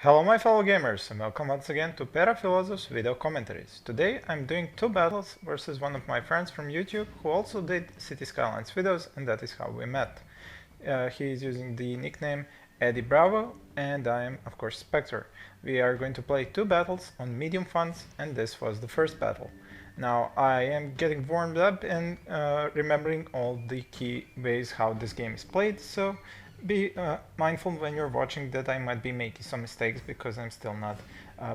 Hello my fellow gamers and welcome once again to Paraphilosophy's video commentaries. Today I'm doing two battles versus one of my friends from YouTube who also did City Skylines videos, and that is how we met. He is using the nickname Eddy Bravo and I am of course Spector. We are going to play two battles on medium funds and this was the first battle. Now I am getting warmed up and remembering all the key ways how this game is played, so be mindful when you're watching that I might be making some mistakes because I'm still not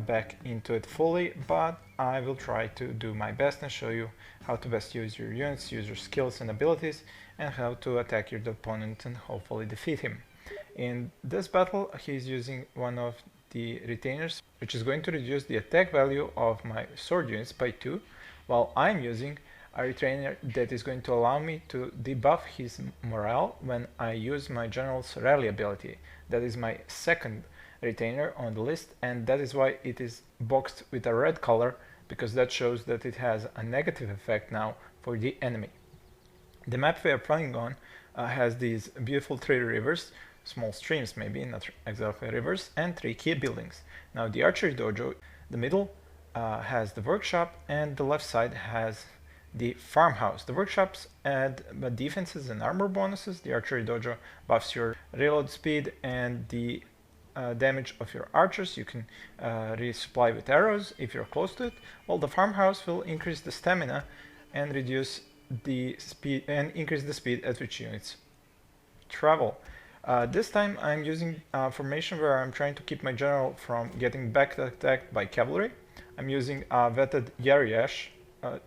back into it fully, but I will try to do my best and show you how to best use your units, use your skills and abilities, and how to attack your opponent and hopefully defeat him. In this battle he's using one of the retainers, which is going to reduce the attack value of my sword units by 2, while I'm using a retainer that is going to allow me to debuff his morale when I use my general's rally ability. That is my second retainer on the list, and that is why it is boxed with a red color, because that shows that it has a negative effect now for the enemy. The map we are playing on has these beautiful 3 rivers, small streams maybe, not exactly rivers, and 3 key buildings. Now the archery dojo, the middle has the workshop, and the left side has the farmhouse. The workshops add defenses and armor bonuses. The archery dojo buffs your reload speed and the damage of your archers. You can resupply with arrows if you're close to it, while the farmhouse will increase the stamina and reduce the speed and increase the speed at which units travel. This time I'm using a formation where I'm trying to keep my general from getting back attacked by cavalry. I'm using a vetted Yariash,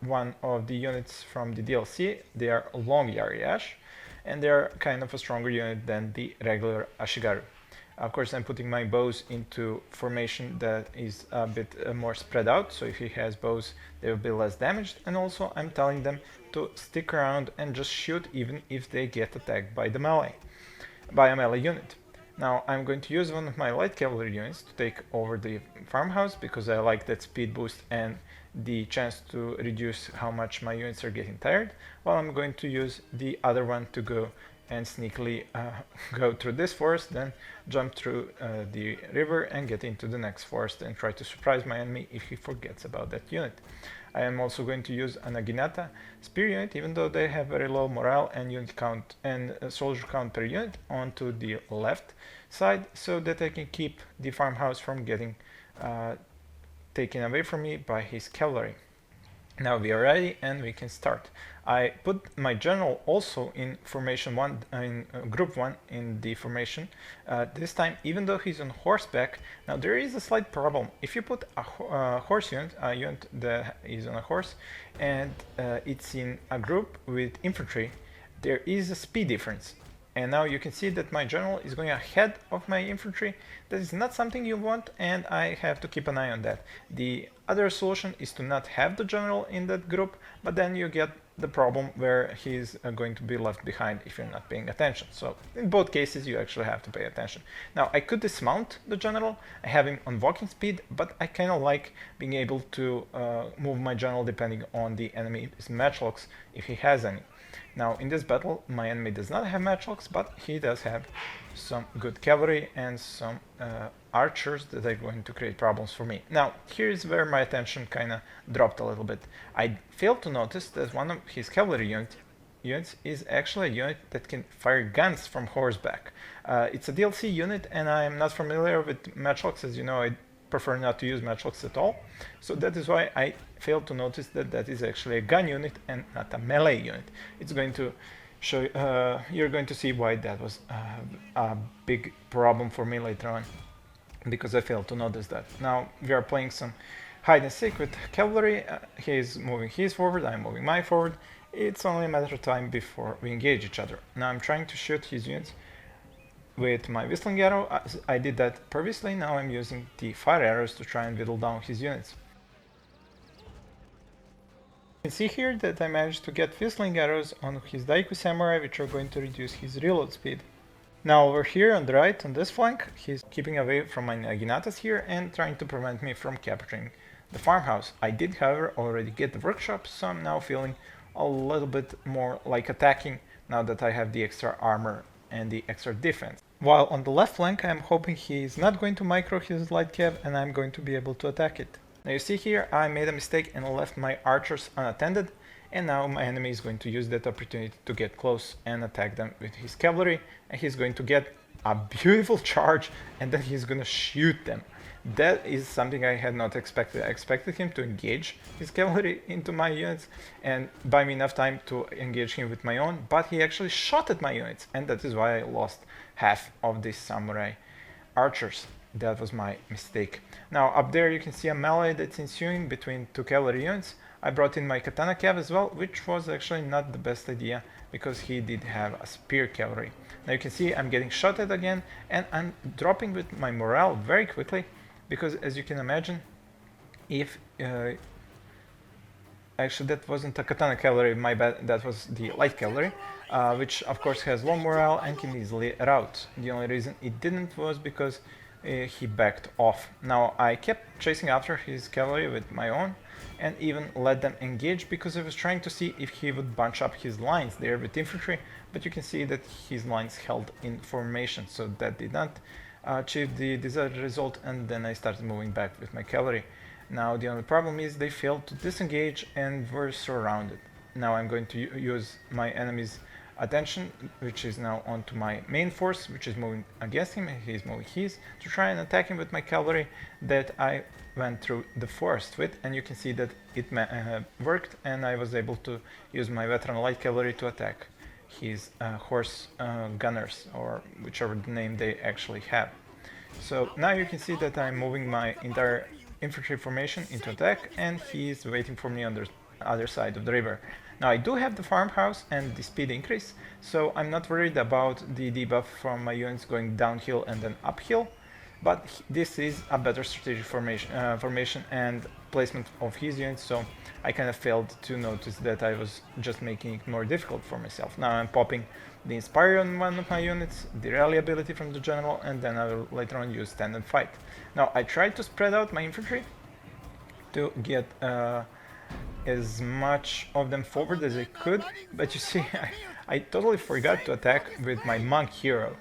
one of the units from the DLC. They are long Yariash, and they are kind of a stronger unit than the regular Ashigaru. Of course, I'm putting my bows into formation that is a bit more spread out, so if he has bows, they will be less damaged, and also I'm telling them to stick around and just shoot even if they get attacked by a melee unit. Now I'm going to use one of my light cavalry units to take over the farmhouse because I like that speed boost and the chance to reduce how much my units are getting tired, while I'm going to use the other one to go and sneakily go through this forest, then jump through the river and get into the next forest and try to surprise my enemy if he forgets about that unit. I am also going to use an Aginata spear unit, even though they have very low morale and unit count and soldier count per unit, onto the left side so that I can keep the farmhouse from getting taken away from me by his cavalry. Now we are ready and we can start. I put my general also in formation 1, in group 1 in the formation. This time, even though he's on horseback, now there is a slight problem. If you put a horse unit, a unit that is on a horse, and it's in a group with infantry, there is a speed difference. And now you can see that my general is going ahead of my infantry. That is not something you want, and I have to keep an eye on that. The other solution is to not have the general in that group, but then you get the problem where he's going to be left behind if you're not paying attention. So in both cases you actually have to pay attention. Now I could dismount the general, I have him on walking speed, but I kind of like being able to move my general depending on the enemy's matchlocks if he has any. Now in this battle my enemy does not have matchlocks, but he does have some good cavalry and some archers that are going to create problems for me. Now here's where my attention kind of dropped a little bit. I failed to notice that one of his cavalry units is actually a unit that can fire guns from horseback. It's a DLC unit and I am not familiar with matchlocks. As you know, I prefer not to use matchlocks at all, so that is why I failed to notice that that is actually a gun unit and not a melee unit. It's going to show you're going to see why that was a big problem for me later on, because I failed to notice that. Now we are playing some hide and seek with cavalry. He's moving his forward, I'm moving my forward. It's only a matter of time before we engage each other. Now I'm trying to shoot his units with my whistling arrow. I did that previously. Now I'm using the fire arrows to try and whittle down his units. You can see here that I managed to get whistling arrows on his Daiku samurai, which are going to reduce his reload speed. Now over here on the right, on this flank, he's keeping away from my Naginatas here and trying to prevent me from capturing the farmhouse. I did, however, already get the workshop, so I'm now feeling a little bit more like attacking now that I have the extra armor and the extra defense. While on the left flank, I'm hoping he's not going to micro his light cav and I'm going to be able to attack it. Now you see here, I made a mistake and left my archers unattended, and now my enemy is going to use that opportunity to get close and attack them with his cavalry, and he's going to get a beautiful charge and then he's going to shoot them. That is something I had not expected. I expected him to engage his cavalry into my units and buy me enough time to engage him with my own, but he actually shot at my units, and that is why I lost half of these samurai archers. That was my mistake. Now up there you can see a melee that's ensuing between two cavalry units. I brought in my katana cav as well, which was actually not the best idea because he did have a spear cavalry. Now you can see I'm getting shot at again, and I'm dropping with my morale very quickly because, as you can imagine, if actually that wasn't a katana cavalry, my bad, that was the light cavalry, which of course has low morale and can easily rout. The only reason it didn't was because he backed off. Now I kept chasing after his cavalry with my own and even let them engage because I was trying to see if he would bunch up his lines there with infantry, but you can see that his lines held in formation, so that did not achieve the desired result, and then I started moving back with my cavalry. Now the only problem is they failed to disengage and were surrounded. Now I'm going to use my enemy's attention, which is now onto my main force, which is moving against him, and he's moving his, to try and attack him with my cavalry that I went through the forest with, and you can see that it worked, and I was able to use my veteran light cavalry to attack his horse gunners, or whichever name they actually have. So now you can see that I'm moving my entire infantry formation into attack, and he's waiting for me on the other side of the river. Now I do have the farmhouse and the speed increase, so I'm not worried about the debuff from my units going downhill and then uphill, but this is a better strategic formation and placement of his units, so I kind of failed to notice that I was just making it more difficult for myself. Now I'm popping the Inspire on one of my units, the Rally ability from the general, and then I will later on use Stand and Fight. Now I tried to spread out my infantry to get as much of them forward as I could, but you see, I totally forgot to attack with my monk hero.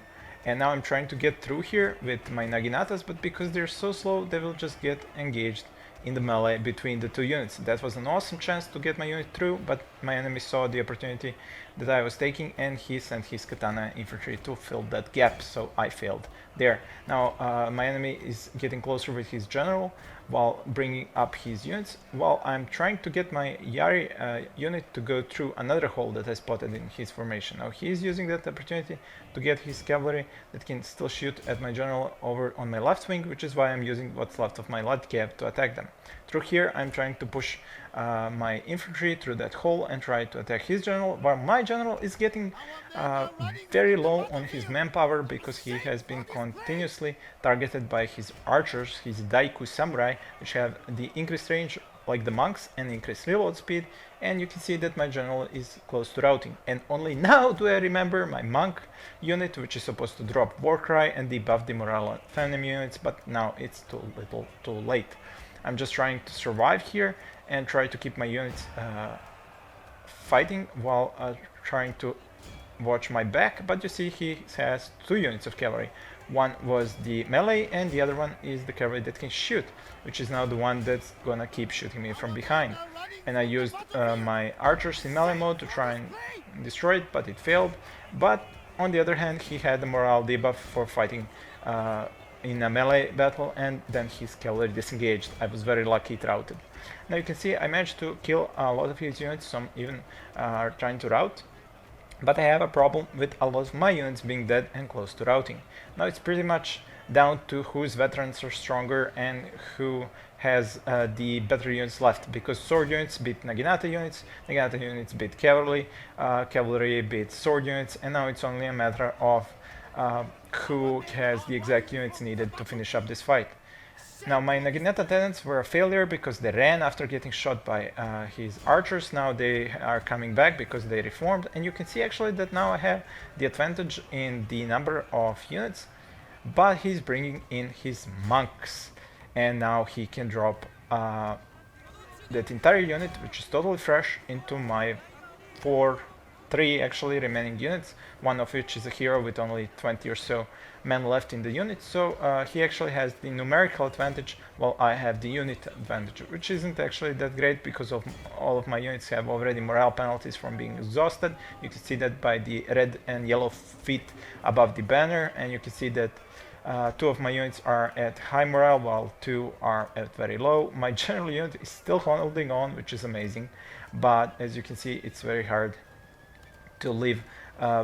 And now I'm trying to get through here with my Naginatas, but because they're so slow, they will just get engaged in the melee between the two units. That was an awesome chance to get my unit through, but my enemy saw the opportunity that I was taking, and he sent his katana infantry to fill that gap, so I failed there. Now my enemy is getting closer with his general while bringing up his units, while I'm trying to get my Yari unit to go through another hole that I spotted in his formation. Now he is using that opportunity to get his cavalry that can still shoot at my general over on my left wing, which is why I'm using what's left of my light cav to attack them. Through here I'm trying to push my infantry through that hole and try to attack his general, while my general is getting very low on his manpower because he has been continuously targeted by his archers, his Daiku samurai, which have the increased range like the monks and increased reload speed, and you can see that my general is close to routing. And only now do I remember my monk unit, which is supposed to drop Warcry and debuff the morale of enemy units, but now it's too late. I'm just trying to survive here and try to keep my units fighting while trying to watch my back, but you see he has two units of cavalry. One was the melee and the other one is the cavalry that can shoot, which is now the one that's gonna keep shooting me from behind. And I used my archers in melee mode to try and destroy it, but it failed. But on the other hand, he had the morale debuff for fighting in a melee battle, and then his cavalry disengaged. I was very lucky it routed. Now you can see I managed to kill a lot of his units, some even are trying to rout. But I have a problem with a lot of my units being dead and close to routing. Now it's pretty much down to whose veterans are stronger and who has the better units left, because sword units beat Naginata units beat cavalry, cavalry beat sword units, and now it's only a matter of who has the exact units needed to finish up this fight. Now my Naginata tenants were a failure because they ran after getting shot by his archers. Now they are coming back because they reformed, and you can see actually that now I have the advantage in the number of units, but he's bringing in his monks, and now he can drop that entire unit, which is totally fresh, into my 4 3 actually remaining units, one of which is a hero with only 20 or so men left in the unit, so he actually has the numerical advantage while I have the unit advantage, which isn't actually that great because of all of my units have already morale penalties from being exhausted. You can see that by the red and yellow feet above the banner, and you can see that 2 of my units are at high morale while 2 are at very low. My general unit is still holding on, which is amazing, but as you can see, it's very hard to live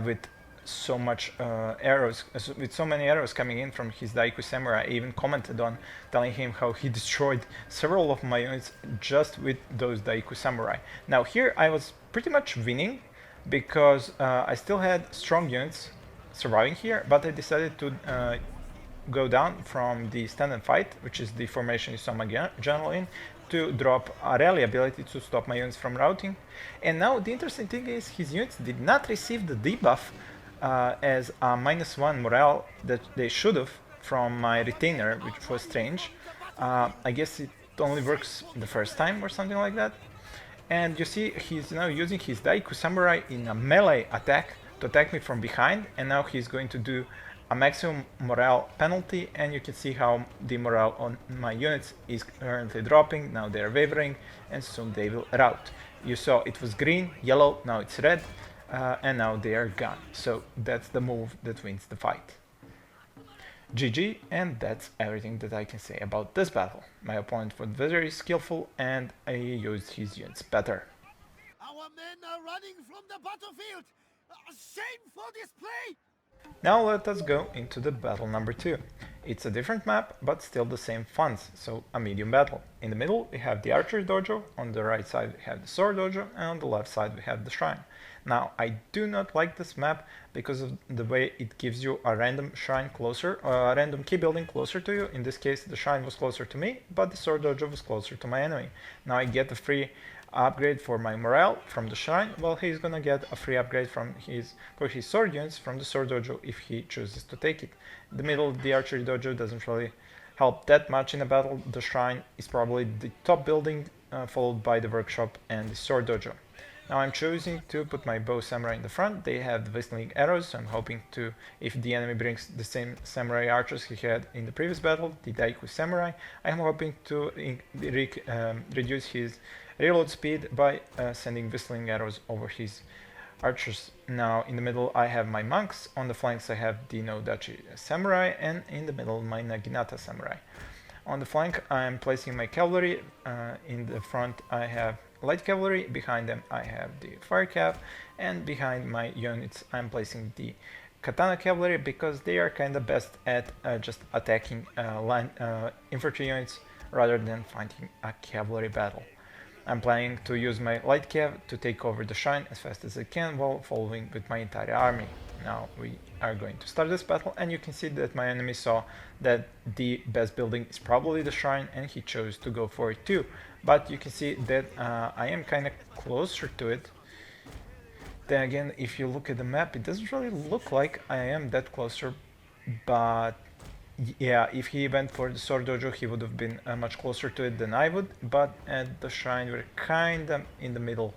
with so much arrows, with so many arrows coming in from his Daiku Samurai. I even commented on telling him how he destroyed several of my units just with those Daiku Samurai. Now here I was pretty much winning because I still had strong units surviving here, but I decided to go down from the stand and fight, which is the formation you saw my general in, to drop a rally ability to stop my units from routing. And now the interesting thing is his units did not receive the debuff as a -1 morale that they should have from my retainer, which was strange. I guess it only works the first time or something like that. And you see he's now using his Daiku Samurai in a melee attack to attack me from behind, and now he's going to do a maximum morale penalty, and you can see how the morale on my units is currently dropping. Now they're wavering and soon they will rout. You saw it was green, yellow, now it's red, and now they are gone. So that's the move that wins the fight. GG, and that's everything that I can say about this battle. My opponent was very skillful and I used his units better. Our men are running from the battlefield! A shameful display! Now let us go into the battle number 2. It's a different map, but still the same funds, so a medium battle. In the middle we have the archery dojo, on the right side we have the sword dojo, and on the left side we have the shrine. Now I do not like this map because of the way it gives you a random shrine closer, a random key building closer to you. In this case the shrine was closer to me, but the sword dojo was closer to my enemy. Now I get a free upgrade for my morale from the shrine, while he's gonna get a free upgrade for his sword units from the sword dojo if he chooses to take it. The middle of the archery dojo doesn't really help that much in a battle. The shrine is probably the top building, followed by the workshop and the sword dojo. Now I'm choosing to put my bow samurai in the front. They have the whistling arrows, so I'm hoping to, if the enemy brings the same samurai archers he had in the previous battle, the Daiku Samurai, I'm hoping to reduce his reload speed by sending whistling arrows over his archers. Now in the middle I have my monks, on the flanks I have the no-dachi samurai, and in the middle my Naginata samurai. On the flank I am placing my cavalry, in the front I have light cavalry, behind them I have the fire cav, and behind my units I'm placing the katana cavalry because they are kinda best at just attacking infantry units rather than fighting a cavalry battle. I'm planning to use my light cav to take over the shrine as fast as I can while following with my entire army. Now we are going to start this battle, and you can see that my enemy saw that the best building is probably the shrine and he chose to go for it too. But you can see that I am kind of closer to it. Then again, if you look at the map, it doesn't really look like I am that closer, but yeah, if he went for the sword dojo, he would have been much closer to it than I would, but at the shrine we're kinda in the middle.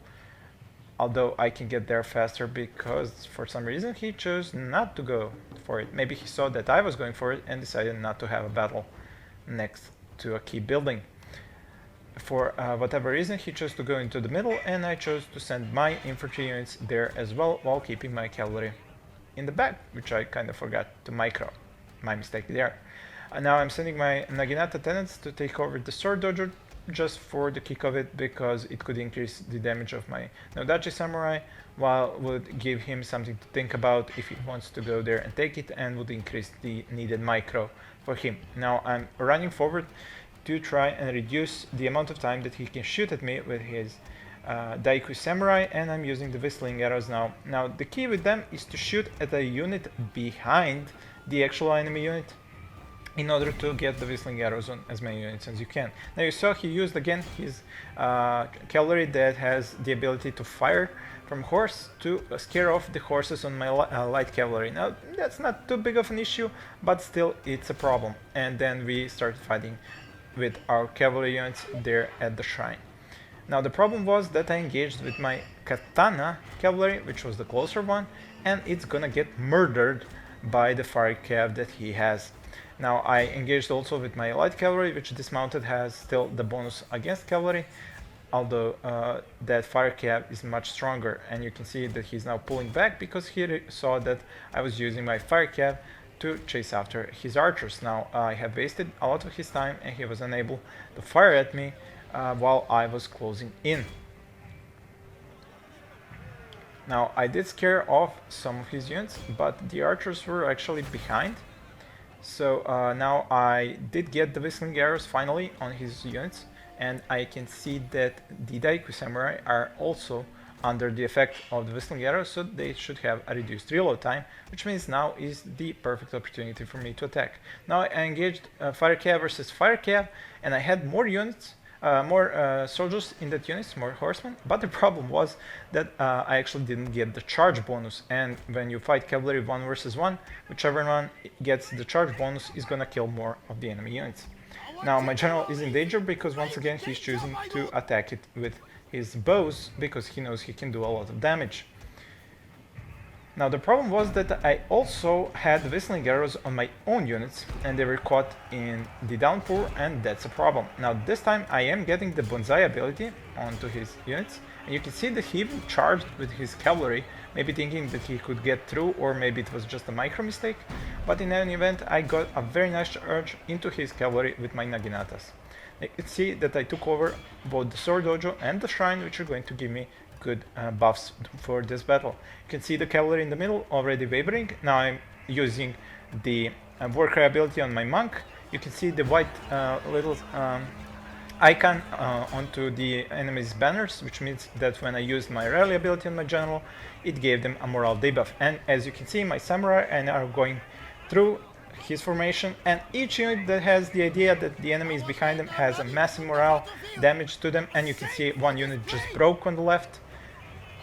Although I can get there faster because for some reason he chose not to go for it. Maybe he saw that I was going for it and decided not to have a battle next to a key building. For whatever reason he chose to go into the middle, and I chose to send my infantry units there as well while keeping my cavalry in the back, which I kind of forgot to micro. My mistake there. Now I'm sending my Naginata tenants to take over the sword dojo just for the kick of it, because it could increase the damage of my no-dachi samurai, while would give him something to think about if he wants to go there and take it, and would increase the needed micro for him. Now I'm running forward to try and reduce the amount of time that he can shoot at me with his Daiku Samurai, and I'm using the whistling arrows now. Now the key with them is to shoot at a unit behind the actual enemy unit in order to get the whistling arrows on as many units as you can. Now you saw he used again his cavalry that has the ability to fire from horse to scare off the horses on my light cavalry. Now that's not too big of an issue, but still it's a problem. And then we started fighting with our cavalry units there at the shrine. Now the problem was that I engaged with my katana cavalry, which was the closer one, and it's gonna get murdered by the fire cav that he has. Now I engaged also with my light cavalry, which dismounted has still the bonus against cavalry, although that fire cav is much stronger, and you can see that he's now pulling back because he saw that I was using my fire cav to chase after his archers. Now I have wasted a lot of his time and he was unable to fire at me while I was closing in. Now I did scare off some of his units, but the archers were actually behind. So now I did get the whistling arrows finally on his units, and I can see that the Daiku samurai are also under the effect of the whistling arrows, so they should have a reduced reload time, which means now is the perfect opportunity for me to attack. Now I engaged fire cav versus fire cav, and I had more units, more soldiers in that units, more horsemen, but the problem was that I actually didn't get the charge bonus, and when you fight cavalry 1 versus 1, whichever one gets the charge bonus is gonna kill more of the enemy units. Now my general is in danger because once again he's choosing to attack it with his bows because he knows he can do a lot of damage. Now the problem was that I also had whistling arrows on my own units and they were caught in the downpour, and that's a problem. Now this time I am getting the bonsai ability onto his units, and you can see that he even charged with his cavalry, maybe thinking that he could get through, or maybe it was just a micro mistake, but in any event I got a very nice charge into his cavalry with my naginatas. You can see that I took over both the sword dojo and the shrine, which are going to give me good buffs for this battle. You can see the cavalry in the middle already wavering. Now I'm using the warcry ability on my monk. You can see the white little icon onto the enemy's banners, which means that when I used my rally ability on my general, it gave them a morale debuff. And as you can see, my samurai are going through his formation, and each unit that has the idea that the enemy is behind them has a massive morale damage to them. And you can see one unit just broke on the left.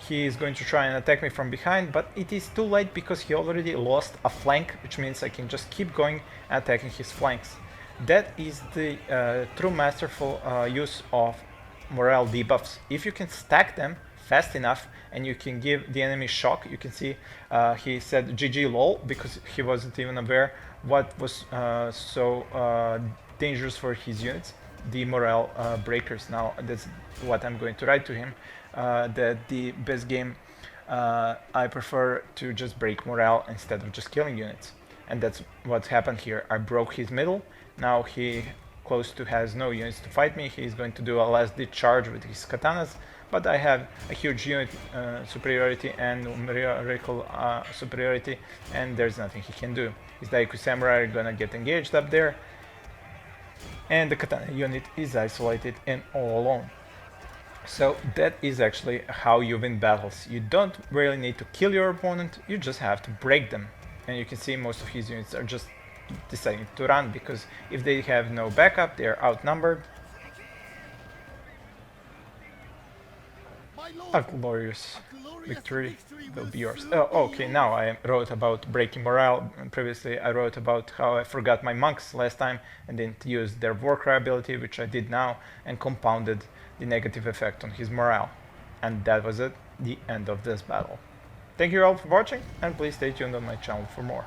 He is going to try and attack me from behind, but it is too late because he already lost a flank, which means I can just keep going and attacking his flanks. That is the true masterful use of morale debuffs. If you can stack them fast enough and you can give the enemy shock, you can see he said GG lol because he wasn't even aware what was so dangerous for his units, the morale breakers. Now that's what I'm going to write to him, that the best game I prefer to just break morale instead of just killing units. And that's what happened here. I broke his middle. Now he close to has no units to fight me. He's going to do a last ditch charge with his katanas, but I have a huge unit superiority and numerical superiority, and there's nothing he can do. His Daiku samurai are gonna get engaged up there, and the katana unit is isolated and all alone. So that is actually how you win battles. You don't really need to kill your opponent, you just have to break them. And you can see most of his units are just deciding to run because if they have no backup, they are outnumbered. A glorious victory will be yours. Oh, okay, now I wrote about breaking morale. Previously I wrote about how I forgot my monks last time and didn't use their warcry ability, which I did now, and compounded the negative effect on his morale. And that was it, the end of this battle. Thank you all for watching, and please stay tuned on my channel for more.